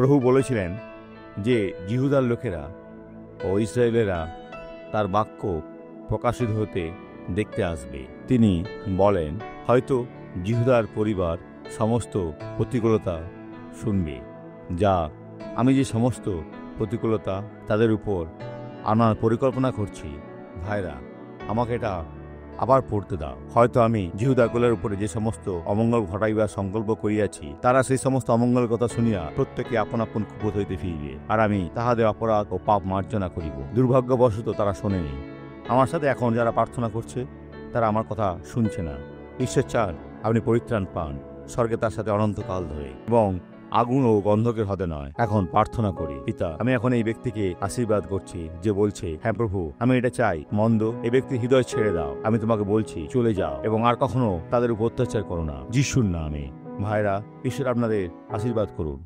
প্রভু বলেছিলেন যে জিহুদার লোকেরা ও ইসরায়েলেরা তার বাক্য প্রকাশিত হতে দেখতে আসবে। তিনি বলেন, হয়তো জিহুদার পরিবার সমস্ত প্রতিকূলতা শুনবে, যা আমি যে সমস্ত প্রতিকূলতা তাদের উপর আনার পরিকল্পনা করছি। ভাইরা, আমাকে এটা আবার পড়তে দাও। হয়তো আমি জিহুদা কুলের উপরে যে সমস্ত অমঙ্গল ঘটাইবার সংকল্প করিয়াছি, তারা সেই সমস্ত অমঙ্গল কথা শুনিয়া প্রত্যেকে আপন আপন কুপথ হইতে ফিরিবে, আর আমি তাহাদের অপরাধ ও পাপ মার্জনা করিব। দুর্ভাগ্যবশত তারা শোনেনি। আমার সাথে এখন যারা প্রার্থনা করছে তারা আমার কথা শুনছে না। ঈশ্বর চান আপনি পরিত্রাণ পান স্বর্গে তার সাথে অনন্তকাল ধরে, এবং আগুন ও গন্ধকের হতে নয়। এখন প্রার্থনা করি। পিতা, আমি এখন এই ব্যক্তিকে আশীর্বাদ করছি যে বলছে, হ্যাঁ প্রভু, আমি এটা চাই। মন্দ এই ব্যক্তির হৃদয় ছেড়ে দাও। আমি তোমাকে বলছি, চলে যাও এবং আর কখনো তাদের উপর অত্যাচার করো না। যিশুর নামে। ভাইরা, ঈশ্বর আপনাদের আশীর্বাদ করুন।